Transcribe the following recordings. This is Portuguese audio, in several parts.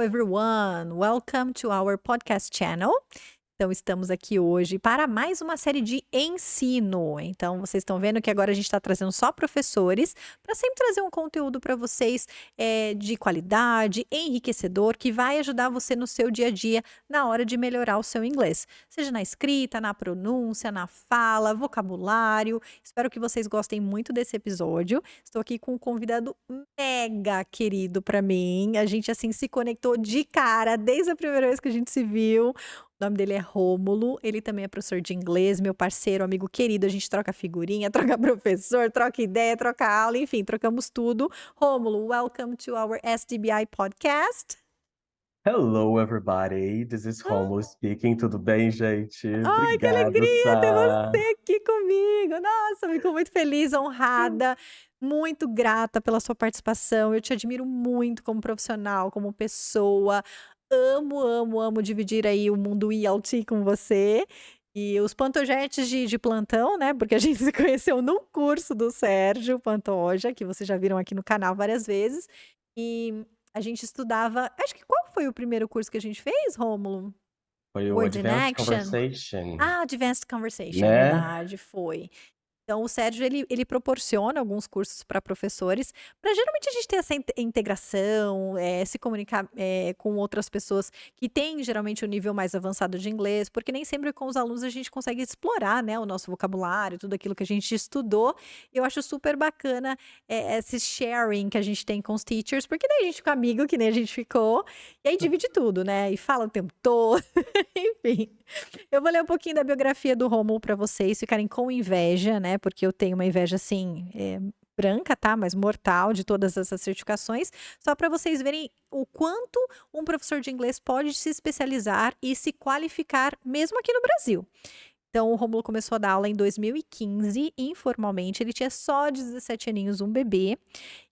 everyone. Welcome to our podcast channel. Então, estamos aqui hoje para mais uma série de ensino. Então, vocês estão vendo que agora a gente está trazendo só professores para sempre trazer um conteúdo para vocês de qualidade, enriquecedor, que vai ajudar você no seu dia a dia na hora de melhorar o seu inglês. Seja na escrita, na pronúncia, na fala, vocabulário. Espero que vocês gostem muito desse episódio. Estou aqui com um convidado mega querido para mim. A gente, assim, se conectou de cara desde a primeira vez que a gente se viu. O nome dele é Rômulo, ele também é professor de inglês, meu parceiro, amigo querido, a gente troca figurinha, troca professor, troca ideia, troca aula, enfim, trocamos tudo. Rômulo, welcome to our SDBI podcast. Hello, everybody. This is Romulo speaking. Tudo bem, gente? Ai, que Obrigado, alegria ter Sá. você aqui comigo. Nossa, fico muito feliz, honrada, muito grata pela sua participação. Eu te admiro muito como profissional, como pessoa. Amo, amo, amo dividir aí o mundo IELTS com você. E os pantojetes de plantão, né? Porque a gente se conheceu no curso do Sérgio Pantoja, que vocês já viram aqui no canal várias vezes. E a gente estudava. Acho que qual foi o primeiro curso que a gente fez, Rômulo? Foi o Words in Advanced Action? Conversation, Ah, Advanced Conversation, é né? verdade, foi. Então o Sérgio ele proporciona alguns cursos para professores, para geralmente a gente ter essa integração, se comunicar, com outras pessoas que têm geralmente o nível mais avançado de inglês, porque nem sempre com os alunos a gente consegue explorar, né, o nosso vocabulário, tudo aquilo que a gente estudou. Eu acho super bacana, esse sharing que a gente tem com os teachers, porque daí a gente fica amigo, que nem a gente ficou, e aí divide tudo, né, e fala o tempo todo, enfim. Eu vou ler um pouquinho da biografia do Rômulo para vocês ficarem com inveja, né, porque eu tenho uma inveja, assim, branca, tá, mas mortal de todas essas certificações, só para vocês verem o quanto um professor de inglês pode se especializar e se qualificar mesmo aqui no Brasil. Então o Rômulo começou a dar aula em 2015, informalmente, ele tinha só 17 aninhos, um bebê.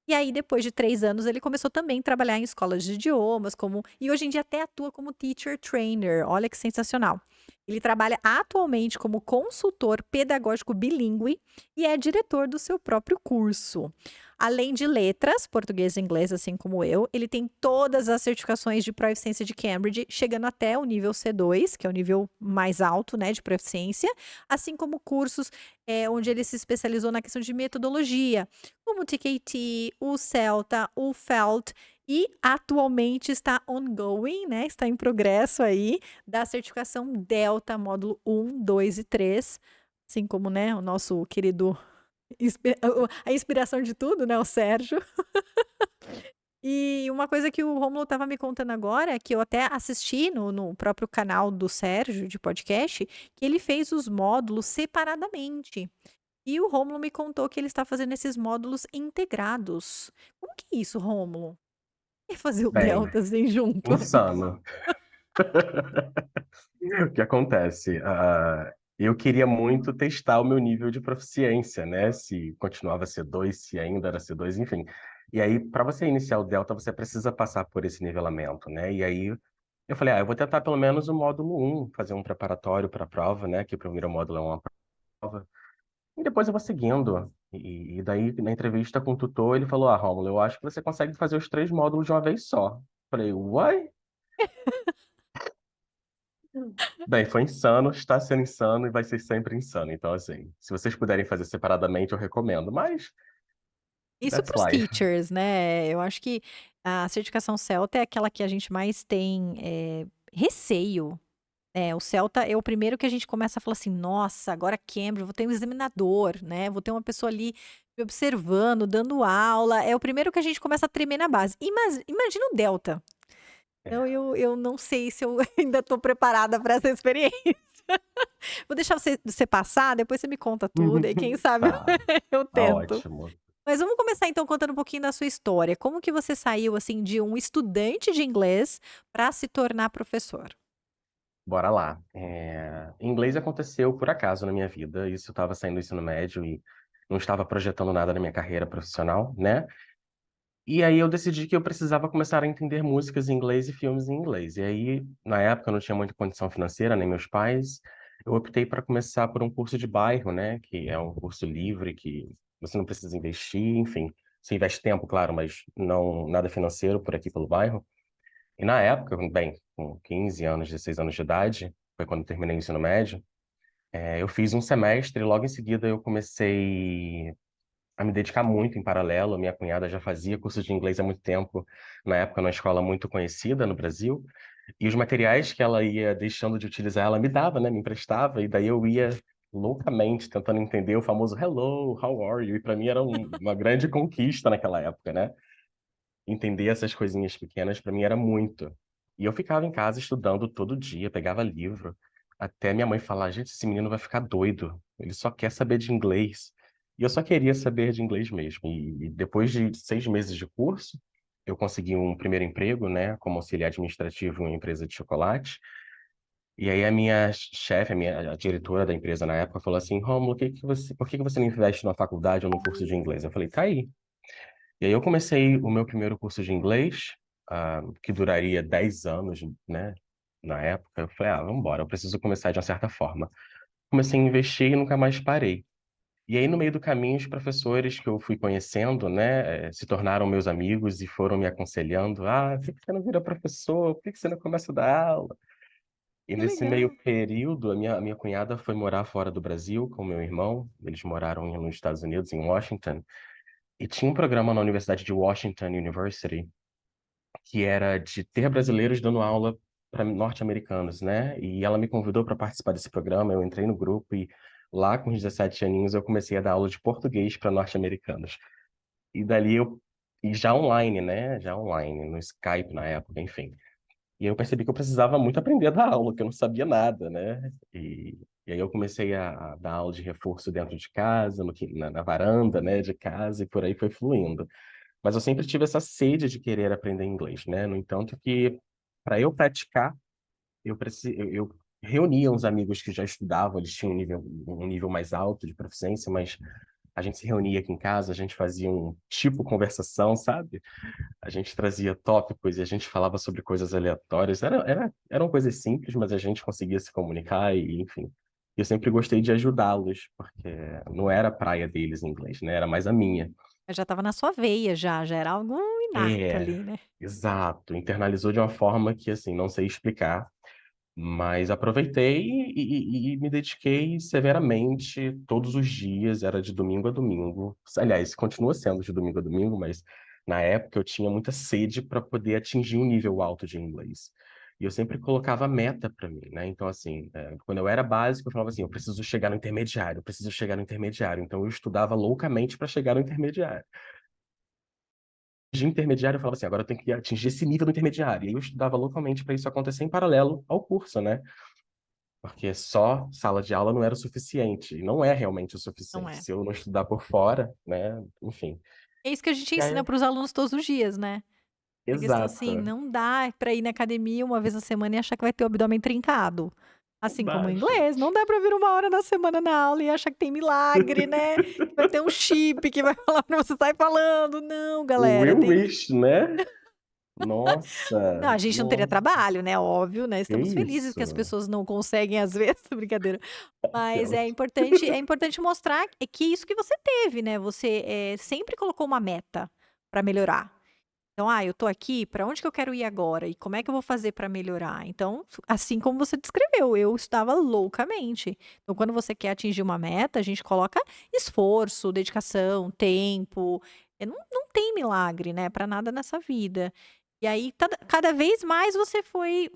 E aí depois de 3 anos ele começou também a trabalhar em escolas de idiomas, e hoje em dia até atua como teacher trainer, olha que sensacional. Ele trabalha atualmente como consultor pedagógico bilíngue e é diretor do seu próprio curso. Além de letras, português e inglês, assim como eu, ele tem todas as certificações de proficiência de Cambridge, chegando até o nível C2, que é o nível mais alto, né, de proficiência, assim como cursos onde ele se especializou na questão de metodologia, como o TKT, o CELTA, o FELT, e atualmente está ongoing, né, está em progresso aí, da certificação Delta, módulo 1, 2 e 3, assim como, né, o nosso querido a inspiração de tudo, né, o Sérgio. E uma coisa que o Rômulo estava me contando agora, que eu até assisti no próprio canal do Sérgio, de podcast, que ele fez os módulos separadamente. E o Rômulo me contou que ele está fazendo esses módulos integrados. Como que é isso, Rômulo? É fazer o Bem, delta, assim, junto? insano. O que acontece? Eu queria muito testar o meu nível de proficiência, né? Se continuava C2, se ainda era C2, enfim. E aí, para você iniciar o Delta, você precisa passar por esse nivelamento, né? E aí eu falei, eu vou tentar pelo menos o módulo 1, fazer um preparatório para a prova, né? Que o primeiro módulo é uma prova. E depois eu vou seguindo. E daí, na entrevista com o tutor, ele falou: Rômulo, eu acho que você consegue fazer os 3 módulos de uma vez só. Falei, uai? Bem, foi insano, está sendo insano e vai ser sempre insano. Então, assim, se vocês puderem fazer separadamente, eu recomendo. Mas, Isso that's para os life. teachers, né, eu acho que a certificação CELTA é aquela que a gente mais tem, receio. O CELTA é o primeiro que a gente começa a falar assim: "Nossa, agora Cambridge, vou ter um examinador, né, vou ter uma pessoa ali me observando, dando aula", é o primeiro que a gente começa a tremer na base. Imagina o Delta. Então É. eu não sei se eu ainda estou preparada para essa experiência. Vou deixar você passar, depois você me conta tudo, e aí quem sabe Tá, eu tá tento. ótimo. Mas vamos começar então contando um pouquinho da sua história. Como que você saiu, assim, de um estudante de inglês para se tornar professor? Bora lá. Inglês aconteceu por acaso na minha vida. Isso eu estava saindo do ensino médio e não estava projetando nada na minha carreira profissional, né? E aí eu decidi que eu precisava começar a entender músicas em inglês e filmes em inglês. E aí, na época, eu não tinha muita condição financeira, nem meus pais. Eu optei para começar por um curso de bairro, né? Que é um curso livre, que você não precisa investir, enfim. Você investe tempo, claro, mas não nada financeiro por aqui pelo bairro. E na época, bem, com 15 anos, 16 anos de idade, foi quando eu terminei o ensino médio, eu fiz um semestre e logo em seguida eu comecei a me dedicar muito em paralelo. Minha cunhada já fazia curso de inglês há muito tempo, na época numa escola muito conhecida no Brasil, e os materiais que ela ia deixando de utilizar, ela me dava, né, me emprestava, e daí eu ia loucamente tentando entender o famoso hello, how are you? E para mim era uma grande conquista naquela época, né? Entender essas coisinhas pequenas para mim era muito. E eu ficava em casa estudando todo dia, pegava livro, até minha mãe falar: gente, esse menino vai ficar doido, ele só quer saber de inglês. E eu só queria saber de inglês mesmo. E depois de 6 meses de curso, eu consegui um primeiro emprego, né, como auxiliar administrativo em uma empresa de chocolate. E aí a minha chefe, a diretora da empresa na época, falou assim: Rômulo, por que que você não investe numa faculdade ou num curso de inglês? Eu falei: tá aí. E aí eu comecei o meu primeiro curso de inglês, que duraria 10 anos, né? Na época, eu falei, vamos embora, eu preciso começar de uma certa forma. Comecei a investir e nunca mais parei. E aí, no meio do caminho, os professores que eu fui conhecendo, né, se tornaram meus amigos e foram me aconselhando. Por que que você não vira professor? Por que que você não começa a dar aula? E Que nesse meio legal. período, a minha cunhada foi morar fora do Brasil com meu irmão. Eles moraram nos Estados Unidos, em Washington. E tinha um programa na Universidade de Washington University que era de ter brasileiros dando aula para norte-americanos, né? E ela me convidou para participar desse programa. Eu entrei no grupo e lá com os 17 aninhos eu comecei a dar aula de português para norte-americanos. E dali e já online, né? Já online, no Skype na época, enfim. E eu percebi que eu precisava muito aprender a dar aula, que eu não sabia nada, né? E aí eu comecei a dar aula de reforço dentro de casa, na varanda, né, de casa, e por aí foi fluindo. Mas eu sempre tive essa sede de querer aprender inglês, né? No entanto, que para eu praticar, eu reunia uns amigos que já estudavam, eles tinham um nível mais alto de proficiência, mas a gente se reunia aqui em casa, a gente fazia um tipo conversação, sabe? A gente trazia tópicos e a gente falava sobre coisas aleatórias. Eram coisas simples, mas a gente conseguia se comunicar e, enfim. Eu sempre gostei de ajudá-los, porque não era a praia deles em inglês, né? Era mais a minha. Já estava na sua veia já era algo inato É, ali, né. exato. Internalizou de uma forma que, assim, não sei explicar, mas aproveitei e me dediquei severamente todos os dias, era de domingo a domingo. Aliás, continua sendo de domingo a domingo, mas na época eu tinha muita sede para poder atingir um nível alto de inglês. E eu sempre colocava meta para mim, né? Então, assim, quando eu era básico, eu falava assim: eu preciso chegar no intermediário, eu preciso chegar no intermediário. Então, eu estudava loucamente para chegar no intermediário. De intermediário, eu falava assim: agora eu tenho que atingir esse nível do intermediário. E aí eu estudava localmente para isso acontecer em paralelo ao curso, né? Porque só sala de aula não era o suficiente, e não é realmente o Não suficiente. é. Se eu não estudar por fora, né? Enfim. É isso que a gente E aí, ensina para os alunos todos os dias, né. A questão, assim, exato. não dá pra ir na academia uma vez na semana e achar que vai ter o abdômen trincado. Assim como o Mas, inglês, não gente, dá pra vir uma hora na semana na aula e achar que tem milagre, né, que vai ter um chip que vai falar pra você sair falando. Não, galera, we tem que wish, né? não, Nossa, a gente não teria não, trabalho, né, óbvio, né, que estamos felizes que as isso? pessoas não conseguem às vezes, brincadeira. Mas Aquelas. é importante mostrar que isso que você teve, né, você, sempre colocou uma meta pra melhorar. Então: "Ah, eu tô aqui, pra onde que eu quero ir agora? E como é que eu vou fazer pra melhorar?". Então, assim como você descreveu, eu estudava loucamente. Então, quando você quer atingir uma meta, a gente coloca esforço, dedicação, tempo, não tem milagre, né, pra nada nessa vida. E aí, cada vez mais você foi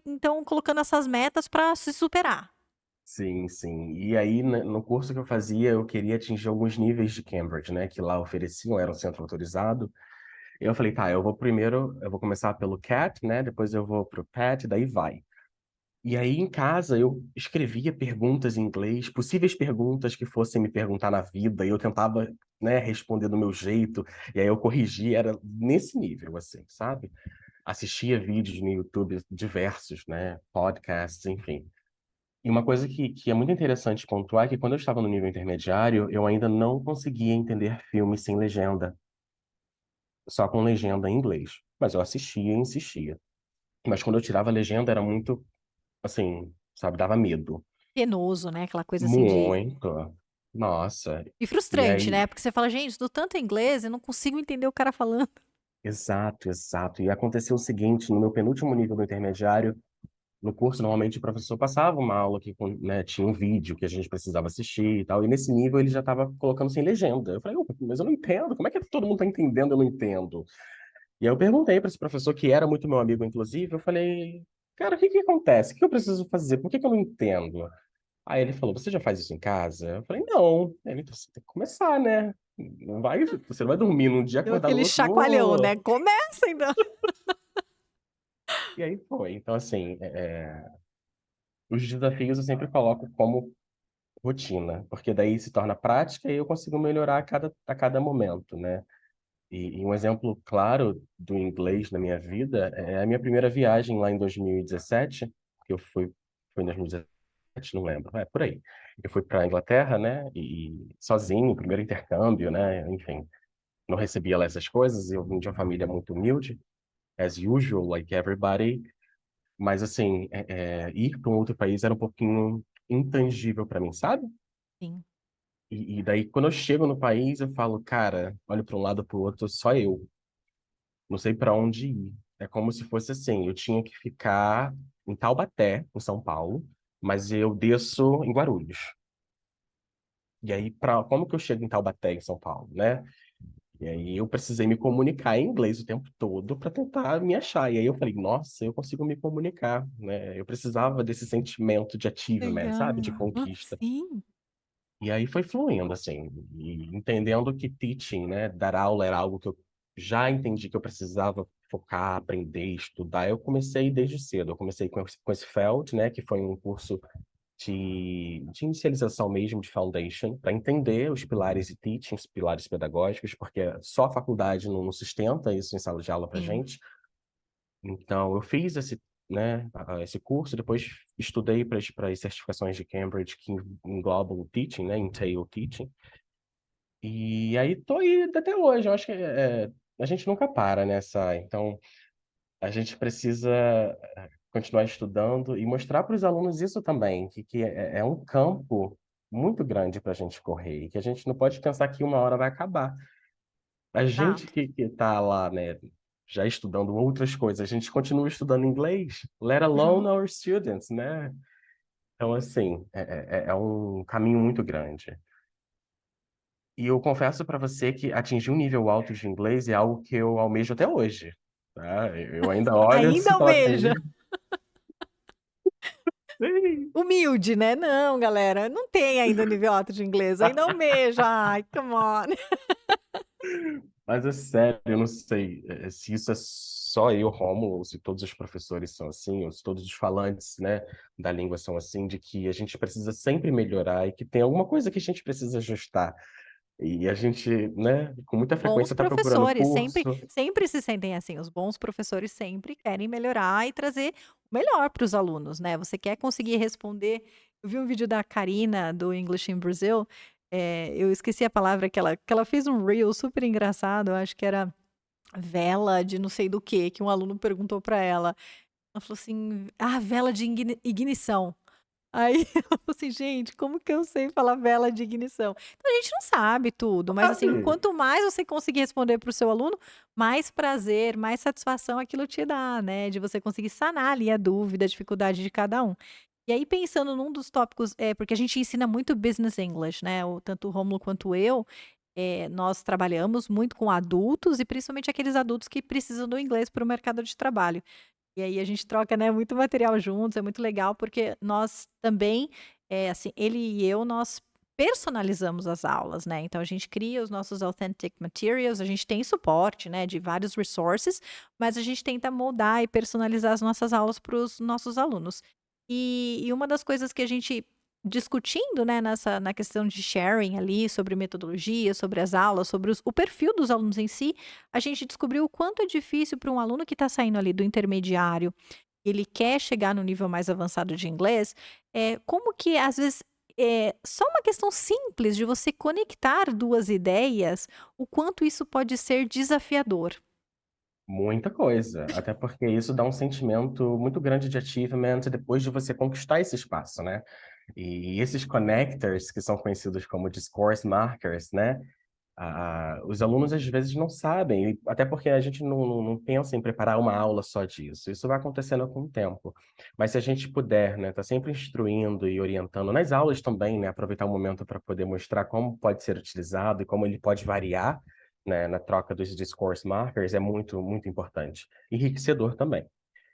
então colocando essas metas pra se superar. Sim, sim. E aí, no curso que eu fazia, eu queria atingir alguns níveis de Cambridge, né? Que lá ofereciam, era um centro autorizado. Eu falei: tá, eu vou começar pelo CAT, né? Depois eu vou pro PAT, daí vai. E aí em casa eu escrevia perguntas em inglês, possíveis perguntas que fossem me perguntar na vida, e eu tentava, né, responder do meu jeito, e aí eu corrigia, era nesse nível, assim, sabe? Assistia vídeos no YouTube diversos, né, podcasts, enfim. E uma coisa que é muito interessante pontuar é que quando eu estava no nível intermediário, eu ainda não conseguia entender filmes sem legenda, só com legenda em inglês. Mas eu assistia e insistia. Mas quando eu tirava a legenda era muito, assim, sabe, dava medo. Penoso, né, aquela coisa assim de Muito. Nossa. e E frustrante, aí né, porque você fala: "Gente, estudo tanto inglês e não consigo entender o cara falando". Exato, exato. E aconteceu o seguinte, no meu penúltimo nível do intermediário, no curso, normalmente o professor passava uma aula que, né, tinha um vídeo que a gente precisava assistir e tal, e nesse nível ele já estava colocando sem legenda. Eu falei, "Ô, mas eu não entendo, como é que todo mundo está entendendo? Eu não entendo." E aí eu perguntei para esse professor, que era muito meu amigo, inclusive, eu falei, cara, o que que acontece? O que eu preciso fazer? Por que que eu não entendo? Aí ele falou, você já faz isso em casa? Eu falei, não. Ele, você tem que começar, né? Não vai, você não vai dormir num dia, Deu acordar no aquele outro. chacoalhão, né? Começa então. E aí foi. Então, assim, os desafios eu sempre coloco como rotina, porque daí se torna prática e eu consigo melhorar a cada momento, né? E um exemplo claro do inglês na minha vida é a minha primeira viagem lá em 2017, que eu foi em 2017, não lembro, é por aí. Eu fui para a Inglaterra, né? E sozinho, primeiro intercâmbio, né? Enfim, não recebia lá essas coisas. Eu vim de uma família muito humilde, as usual, like everybody. Mas assim, ir para um outro país era um pouquinho intangível para mim, sabe? Sim. E daí, quando eu chego no país, eu falo, cara, olho para um lado para o outro, só eu. Não sei para onde ir. É como se fosse assim, eu tinha que ficar em Taubaté, em São Paulo, mas eu desço em Guarulhos. E aí, como que eu chego em Taubaté, em São Paulo, né? E aí eu precisei me comunicar em inglês o tempo todo para tentar me achar. E aí eu falei, nossa, eu consigo me comunicar, né? Eu precisava desse sentimento de achievement, sabe? De Legal. conquista. Sim. E aí foi fluindo, assim, e entendendo que teaching, né, dar aula era algo que eu já entendi que eu precisava focar, aprender, estudar. Eu comecei desde cedo. Eu comecei com esse FELD, né, que foi um curso de inicialização mesmo, de foundation, para entender os pilares de teaching, os pilares pedagógicos, porque só a faculdade não sustenta isso em sala de aula para Sim. gente. Então, eu fiz esse curso, depois estudei para as certificações de Cambridge que englobam o teaching, né, entail teaching, e aí tô aí até hoje. Eu acho que a gente nunca para nessa. Então, a gente precisa continuar estudando e mostrar para os alunos isso também, que é um campo muito grande para a gente correr, e que a gente não pode pensar que uma hora vai acabar. A gente Exato. que tá lá, né, já estudando outras coisas, a gente continua estudando inglês, let alone Aham. our students, né? Então, assim, é um caminho muito grande. E eu confesso para você que atingir um nível alto de inglês é algo que eu almejo até hoje, tá? Eu ainda olho assim Ainda e falo assim, almeja. sim. Humilde, né? Não, galera, não tem ainda nível alto de inglês, ainda almeja. Ai, come on. Mas é sério, eu não sei se isso é só eu, Rômulo, ou se todos os professores são assim, ou se todos os falantes, né, da língua são assim, de que a gente precisa sempre melhorar e que tem alguma coisa que a gente precisa ajustar. E a gente, né, com muita Bons frequência está procurando professores sempre curso. sempre se sentem assim, os bons professores sempre querem melhorar e trazer o melhor para os alunos, né, você quer conseguir responder. Eu vi um vídeo da Karina, do English in Brazil, eu esqueci a palavra que ela fez um reel super engraçado, eu acho que era vela de não sei do que um aluno perguntou para ela. Ela falou assim: "Ah, vela de ignição". Aí eu falei assim: "Gente, como que eu sei falar vela de ignição?". Então a gente não sabe tudo, mas assim, Sabe? quanto mais você conseguir responder para o seu aluno, mais prazer, mais satisfação aquilo te dá, né, de você conseguir sanar ali a dúvida, a dificuldade de cada um. E aí pensando num dos tópicos, porque a gente ensina muito business English, né, tanto o Rômulo quanto eu, nós trabalhamos muito com adultos e principalmente aqueles adultos que precisam do inglês para o mercado de trabalho. E aí a gente troca, né, muito material juntos, é muito legal, porque nós também, assim, ele e eu, nós personalizamos as aulas, né, então a gente cria os nossos authentic materials, a gente tem suporte, né, de vários resources, mas a gente tenta moldar e personalizar as nossas aulas para os nossos alunos. E uma das coisas que a gente discutindo, né, na questão de sharing ali, sobre metodologia, sobre as aulas, sobre o perfil dos alunos em si, a gente descobriu o quanto é difícil para um aluno que está saindo ali do intermediário, ele quer chegar no nível mais avançado de inglês, como que às vezes só uma questão simples de você conectar 2 ideias, o quanto isso pode ser desafiador. Muita coisa, até porque isso dá um sentimento muito grande de achievement depois de você conquistar esse espaço, né? E esses connectors, que são conhecidos como discourse markers, né? Os alunos às vezes não sabem, até porque a gente não pensa em preparar uma aula só disso. Isso vai acontecendo com o tempo. Mas se a gente puder, né, tá sempre instruindo e orientando nas aulas também, né, aproveitar o momento para poder mostrar como pode ser utilizado e como ele pode variar, né, na troca dos discourse markers, é muito, muito importante. Enriquecedor também.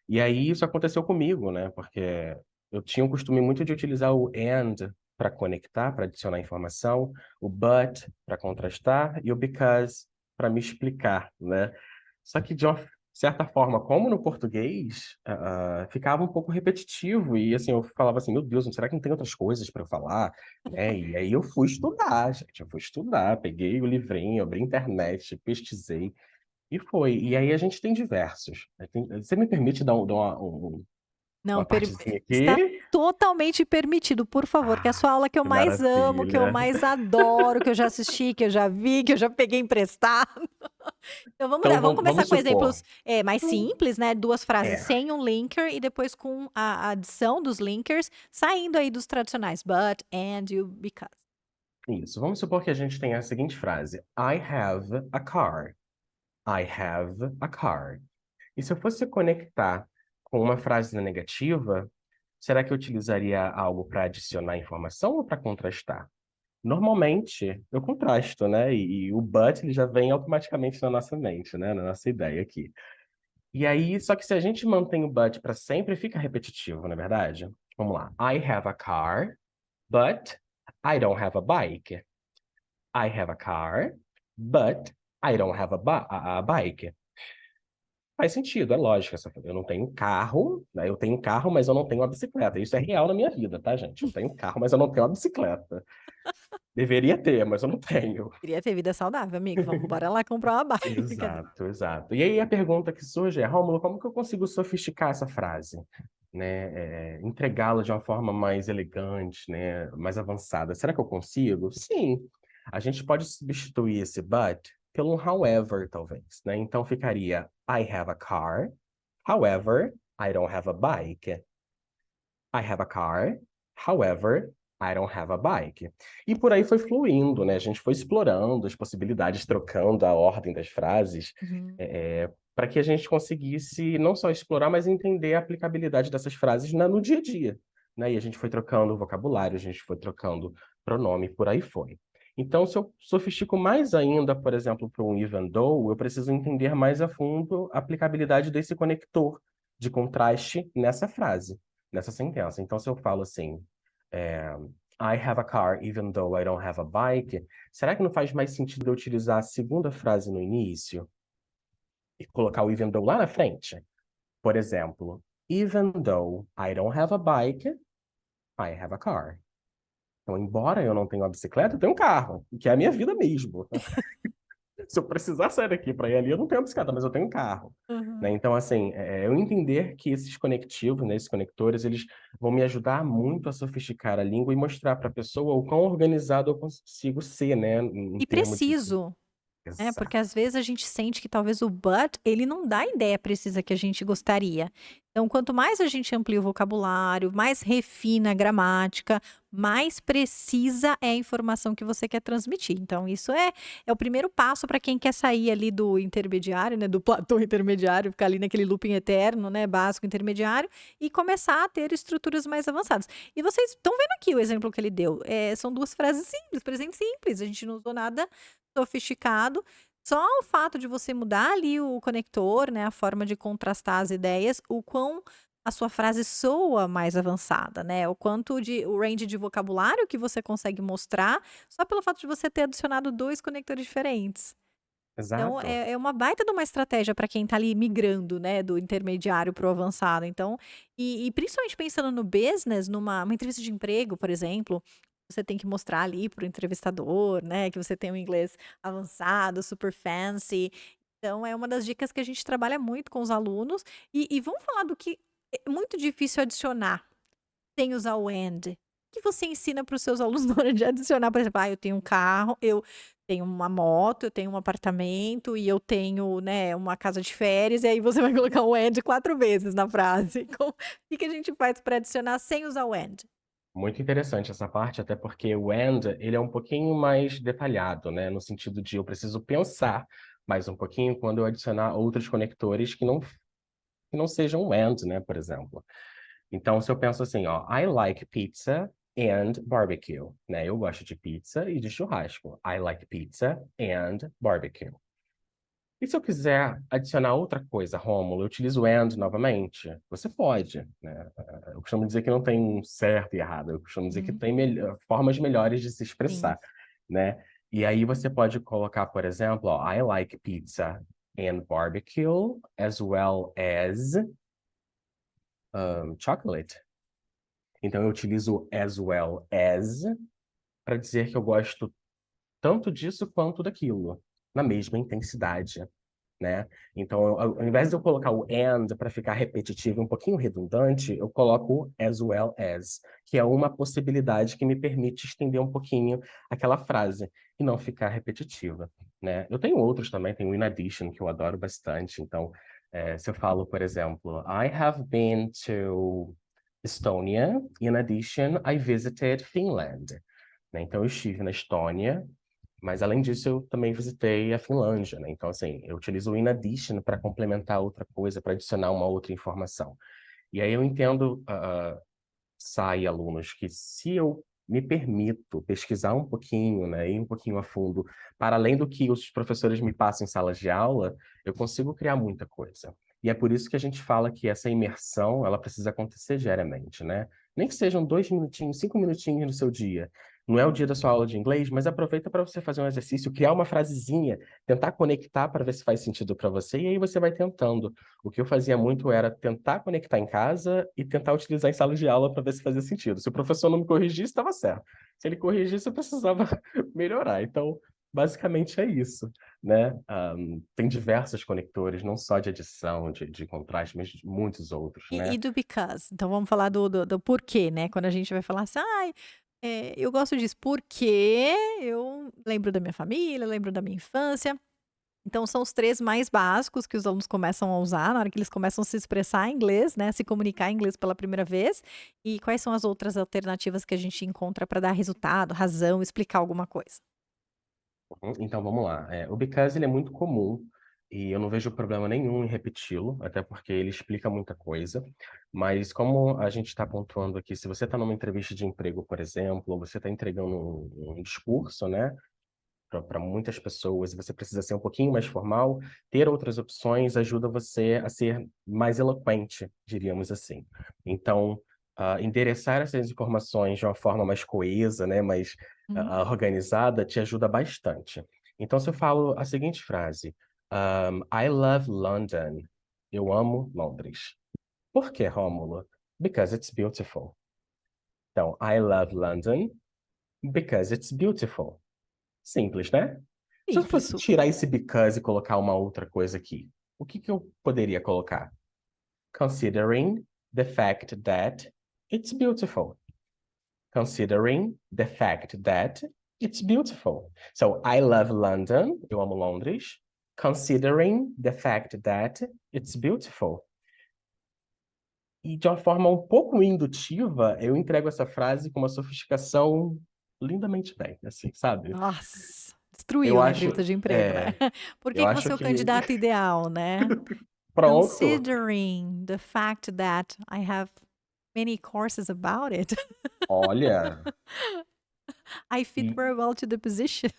E aí isso aconteceu comigo, né? Porque eu tinha o costume muito de utilizar o and para conectar, para adicionar informação, o but para contrastar e o because para me explicar, né? Só que de uma certa forma, como no português, ficava um pouco repetitivo e assim eu falava assim, meu Deus, será que não tem outras coisas para eu falar, né? E aí eu fui estudar, gente, eu fui estudar, peguei o livrinho, abri a internet, pesquisei e foi. E aí a gente tem diversos. Você me permite dar Não, uma partezinha está aqui? totalmente permitido, por favor, que é a Ah, sua aula que eu que mais amo, que eu maravilha. mais adoro, que eu já assisti, que eu já vi, que eu já peguei emprestado. Então vamos Então lá, vamos começar vamos com supor. exemplos, mais simples, né, 2 frases É, sem um linker e depois com a adição dos linkers, saindo aí dos tradicionais but, and, e o because. isso. Vamos supor que a gente tenha a seguinte frase: I have a car. I have a car. E se eu fosse conectar com uma frase na negativa, será que eu utilizaria algo para adicionar informação ou para contrastar? Normalmente, eu contrasto, né? E o but ele já vem automaticamente na nossa mente, né? Na nossa ideia aqui. E aí, só que se a gente mantém o but para sempre, fica repetitivo, não é verdade? Vamos lá. I have a car, but I don't have a bike. I have a car, but I don't have a bike. Faz sentido, é lógico. Eu não tenho carro, né? Eu tenho carro, mas eu não tenho uma bicicleta. Isso é real na minha vida, tá, gente? Eu tenho carro, mas eu não tenho uma bicicleta. Deveria ter, mas eu não tenho. Queria ter vida saudável, amigo, vamos bora lá comprar uma bike. Brincadeira. Exato, exato. E aí a pergunta que surge é, Rômulo, como que eu consigo sofisticar essa frase? Né? Entregá-la de uma forma mais elegante, né? Mais avançada. Será que eu consigo? Sim. A gente pode substituir esse but pelo um however, talvez, né? Então ficaria I have a car, however, I don't have a bike. I have a car, however, I don't have a bike. E por aí foi fluindo, né? A gente foi explorando as possibilidades, trocando a ordem das frases, Uhum. para que a gente conseguisse não só explorar, mas entender a aplicabilidade dessas frases no dia a dia, né? E a gente foi trocando vocabulário, a gente foi trocando pronome, por aí foi. Então, se eu sofistico mais ainda, por exemplo, para um even though, eu preciso entender mais a fundo a aplicabilidade desse conector de contraste nessa frase, nessa sentença. Então, se eu falo assim, I have a car even though I don't have a bike, será que não faz mais sentido eu utilizar a segunda frase no início e colocar o even though lá na frente? Por exemplo, even though I don't have a bike, I have a car. Então, embora eu não tenha uma bicicleta, eu tenho um carro, que é a minha vida mesmo. Se eu precisar sair daqui para ir ali, eu não tenho bicicleta, mas eu tenho um carro. Né? Uhum. Então, assim, eu entender que esses conectivos, né, esses conectores, eles vão me ajudar muito a sofisticar a língua e mostrar para a pessoa o quão organizado eu consigo ser, né, em E termos de... preciso. É, porque Exato. às vezes a gente sente que talvez o but, ele não dá a ideia precisa que a gente gostaria. Então, quanto mais a gente amplia o vocabulário, mais refina a gramática, mais precisa é a informação que você quer transmitir. Então, isso é o primeiro passo para quem quer sair ali do intermediário, né, do platô intermediário, ficar ali naquele looping eterno, né, básico intermediário, e começar a ter estruturas mais avançadas. E vocês estão vendo aqui o exemplo que ele deu. São duas frases simples, presente simples. A gente não usou nada sofisticado. Só o fato de você mudar ali o conector, né, a forma de contrastar as ideias, o quão a sua frase soa mais avançada, né? O range de vocabulário que você consegue mostrar, só pelo fato de você ter adicionado 2 conectores diferentes. Então, Exato. é uma baita de uma estratégia para quem está ali migrando, né, do intermediário para o avançado. Então, e principalmente pensando no business, numa uma entrevista de emprego, por exemplo, você tem que mostrar ali para o entrevistador, né, que você tem um inglês avançado, super fancy. Então, é uma das dicas que a gente trabalha muito com os alunos. E vamos falar do que é muito difícil adicionar sem usar o and. O que você ensina para os seus alunos na hora de adicionar, por exemplo, eu tenho um carro, eu tenho uma moto, eu tenho um apartamento e eu tenho, né, uma casa de férias, e aí você vai colocar o and 4 vezes na frase. O que que a gente faz para adicionar sem usar o and? Muito interessante essa parte, até porque o and, ele é um pouquinho mais detalhado, né? No sentido de eu preciso pensar mais um pouquinho quando eu adicionar outros conectores que não sejam o and, né? Por exemplo. Então, se eu penso assim, ó, I like pizza and barbecue, né? Eu gosto de pizza e de churrasco. I like pizza and barbecue. E se eu quiser adicionar outra coisa, Rômulo, eu utilizo and novamente? Você pode, né? Eu costumo dizer que não tem um certo e errado, eu costumo dizer que Uhum. tem formas melhores de se Sim. expressar, né? E aí você pode colocar, por exemplo, ó, I like pizza and barbecue as well as chocolate. Então eu utilizo as well as para dizer que eu gosto tanto disso quanto daquilo, na mesma intensidade, né? Então, ao invés de eu colocar o and para ficar repetitivo e um pouquinho redundante, eu coloco as well as, que é uma possibilidade que me permite estender um pouquinho aquela frase e não ficar repetitiva, né? Eu tenho outros também, tem o in addition, que eu adoro bastante. Então, se eu falo, por exemplo, I have been to Estonia, in addition, I visited Finland. Né? Então, eu estive na Estônia, mas além disso, eu também visitei a Finlândia, né? Então, assim, eu utilizo o in addition para complementar outra coisa, para adicionar uma outra informação. E aí eu entendo, sai alunos que se eu me permito pesquisar um pouquinho, né, ir um pouquinho a fundo, para além do que os professores me passam em salas de aula, eu consigo criar muita coisa. E é por isso que a gente fala que essa imersão, ela precisa acontecer diariamente, né? Nem que sejam 2 minutinhos, 5 minutinhos no seu dia. Não é o dia da sua aula de inglês, mas aproveita para você fazer um exercício, criar uma frasezinha, tentar conectar para ver se faz sentido para você, e aí você vai tentando. O que eu fazia muito era tentar conectar em casa e tentar utilizar em sala de aula para ver se fazia sentido. Se o professor não me corrigisse, estava certo. Se ele corrigisse, eu precisava melhorar. Então, basicamente é isso, né? Tem diversos conectores, não só de adição, de contraste, mas de muitos outros, E né? do because? Então vamos falar do porquê, né, quando a gente vai falar assim: "Ai, eu gosto disso porque eu lembro da minha família, lembro da minha infância". Então são os 3 mais básicos que os alunos começam a usar na hora que eles começam a se expressar em inglês, né, se comunicar em inglês pela primeira vez. E quais são as outras alternativas que a gente encontra para dar resultado, razão, explicar alguma coisa? Então vamos lá. O because ele é muito comum e eu não vejo problema nenhum em repeti-lo, até porque ele explica muita coisa. Mas como a gente está pontuando aqui, se você está numa entrevista de emprego, por exemplo, ou você está entregando um discurso, né, para muitas pessoas, e você precisa ser um pouquinho mais formal, ter outras opções ajuda você a ser mais eloquente, diríamos assim. Então, endereçar essas informações de uma forma mais coesa, né, mais Hum, organizada, te ajuda bastante. Então, se eu falo a seguinte frase, I love London. Eu amo Londres. Por que, Rômulo? Because it's beautiful. Então, I love London because it's beautiful. Simples, né? Se eu simples, fosse super. tirar esse because e colocar uma outra coisa aqui, o que que eu poderia colocar? Considering the fact that it's beautiful. Considering the fact that it's beautiful. So, I love London. Eu amo Londres. Considering the fact that it's beautiful. E de uma forma um pouco indutiva, eu entrego essa frase com uma sofisticação lindamente bem, assim, sabe? Nossa, Eu destruiu na acho, entrevista de emprego, né. é, Por eu que que acho você é o que candidato ideal, né. pronto. Considering the fact that I have many courses about it, Olha, I fit e very well to the position.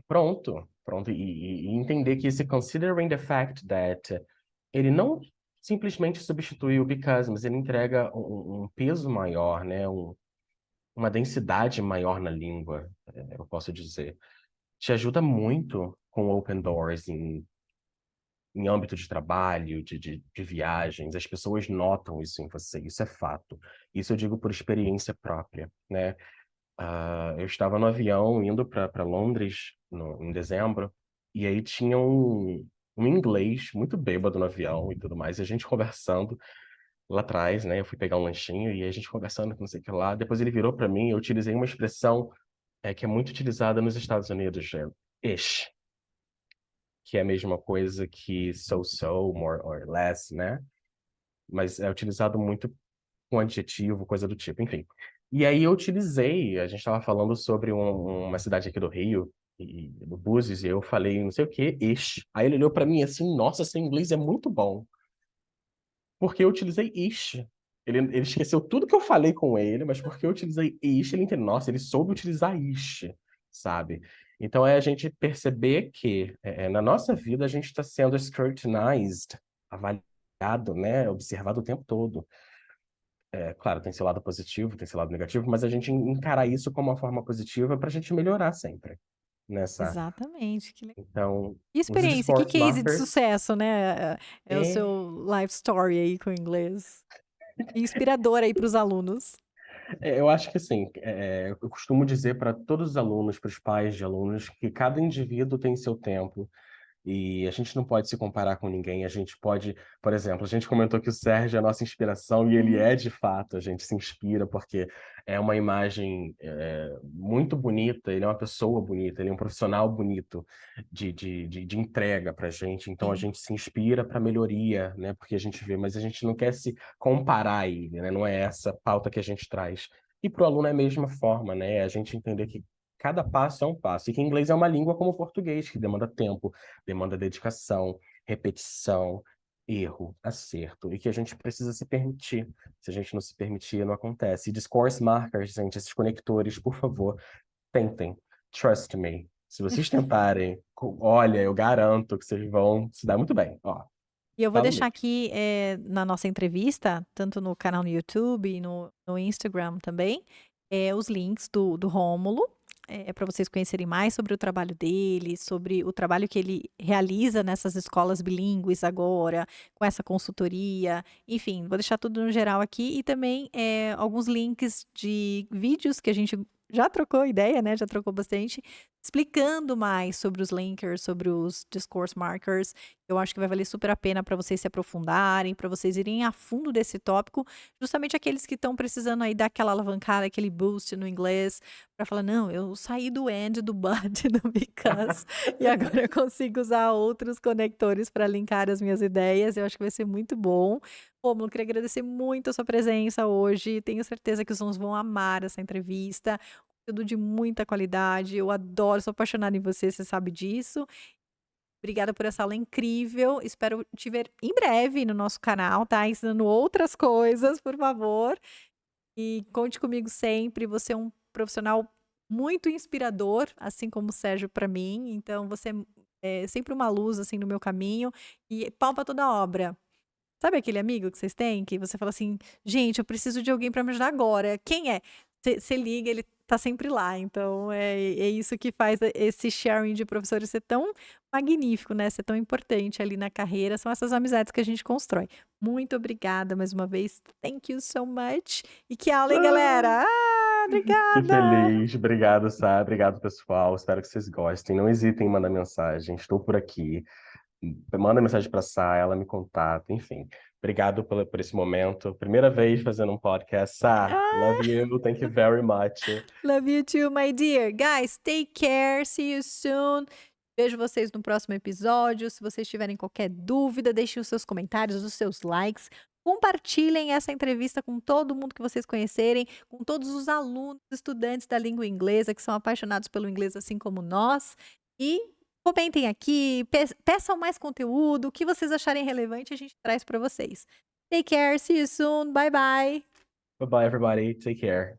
pronto, pronto. E entender que esse considering the fact that ele não simplesmente substitui o because, mas ele entrega um peso maior, né? Uma densidade maior na língua, eu posso dizer. Te ajuda muito com open doors em âmbito de trabalho, de viagens. As pessoas notam isso em você, isso é fato. Isso eu digo por experiência própria, né? Eu estava no avião indo para Londres em dezembro, e aí tinha um inglês muito bêbado no avião e tudo mais, e a gente conversando lá atrás, né? Eu fui pegar um lanchinho e a gente conversando, não sei o que lá. Depois ele virou para mim, eu utilizei uma expressão que é muito utilizada nos Estados Unidos, ish, que é a mesma coisa que so, more or less, né? Mas é utilizado muito com adjetivo, coisa do tipo, enfim. E aí eu utilizei, a gente estava falando sobre uma cidade aqui do Rio, do Búzios, e eu falei não sei o que, ish. Aí ele olhou pra mim assim, nossa, seu inglês é muito bom. Porque eu utilizei ish. Ele esqueceu tudo que eu falei com ele, mas porque eu utilizei ish, ele entendeu. Nossa, ele soube utilizar ish, sabe? Então é a gente perceber que na nossa vida a gente está sendo scrutinized, avaliado, né? Observado o tempo todo. É, claro, tem seu lado positivo, tem seu lado negativo, mas a gente encarar isso como uma forma positiva para a gente melhorar sempre nessa. Exatamente, que Então, Que os experiência, que sports case de markers. sucesso, né, é o É, seu life story aí com o inglês. Inspirador aí para os alunos. eu acho que assim, eu costumo dizer para todos os alunos, para os pais de alunos, que cada indivíduo tem seu tempo. E a gente não pode se comparar com ninguém. A gente pode, por exemplo, a gente comentou que o Sérgio é a nossa inspiração e ele Uhum. é de fato. A gente se inspira porque é uma imagem muito bonita. Ele é uma pessoa bonita, ele é um profissional bonito de entrega para a gente. Então a Sim. gente se inspira para melhoria, né? Porque a gente vê, mas a gente não quer se comparar a ele, né? Não é essa pauta que a gente traz. E para o aluno é a mesma forma, né? A gente entender que cada passo é um passo. E que inglês é uma língua como o português, que demanda tempo, demanda dedicação, repetição, erro, acerto, e que a gente precisa se permitir. Se a gente não se permitir, não acontece. E discourse markers, gente, esses conectores, por favor, tentem. Trust me. Se vocês tentarem, olha, eu garanto que vocês vão se dar muito bem. Ó, E eu vou falo deixar mesmo. aqui, na nossa entrevista, tanto no canal no YouTube e no Instagram também, os links do Rômulo, para vocês conhecerem mais sobre o trabalho dele, sobre o trabalho que ele realiza nessas escolas bilíngues agora, com essa consultoria, enfim, vou deixar tudo no geral aqui e também, alguns links de vídeos que a gente já trocou ideia, né, já trocou bastante, explicando mais sobre os linkers, sobre os discourse markers. Eu acho que vai valer super a pena para vocês se aprofundarem, para vocês irem a fundo desse tópico, justamente aqueles que estão precisando aí dar aquela alavancada, aquele boost no inglês, para falar: "Não, eu saí do and, do but, do because, e agora eu consigo usar outros conectores para linkar as minhas ideias". Eu acho que vai ser muito bom. Rômulo, queria agradecer muito a sua presença hoje, tenho certeza que os alunos vão amar essa entrevista, conteúdo de muita qualidade, eu adoro, sou apaixonada em você, você sabe disso. Obrigada por essa aula incrível. Espero te ver em breve no nosso canal, tá? Ensinando outras coisas, por favor. E conte comigo sempre. Você é um profissional muito inspirador, assim como o Sérgio para mim. Então, você é sempre uma luz assim no meu caminho e pau pra toda obra. Sabe aquele amigo que vocês têm, que você fala assim: "Gente, eu preciso de alguém para me ajudar agora. Quem é?" Você liga, ele tá sempre lá. Então é isso que faz esse sharing de professores ser tão magnífico, né, ser tão importante ali na carreira, são essas amizades que a gente constrói. Muito obrigada mais uma vez. Thank you so much. E que aula, hein, Ah, galera. que Obrigada. feliz. Obrigado, Sá. Obrigado, pessoal. Espero que vocês gostem. Não hesitem em mandar mensagem. Estou por aqui. Manda mensagem para Sá, ela me contata, enfim. Obrigado por esse momento. Primeira vez fazendo um podcast. Sá, love Ah. you. Thank you very much. Love you too, my dear. Guys, take care. See you soon. Vejo vocês no próximo episódio. Se vocês tiverem qualquer dúvida, deixem os seus comentários, os seus likes. Compartilhem essa entrevista com todo mundo que vocês conhecerem, com todos os alunos, estudantes da língua inglesa que são apaixonados pelo inglês assim como nós. E comentem aqui, peçam mais conteúdo, o que vocês acharem relevante, a gente traz para vocês. Take care, see you soon. Bye bye. Bye bye, everybody. Take care.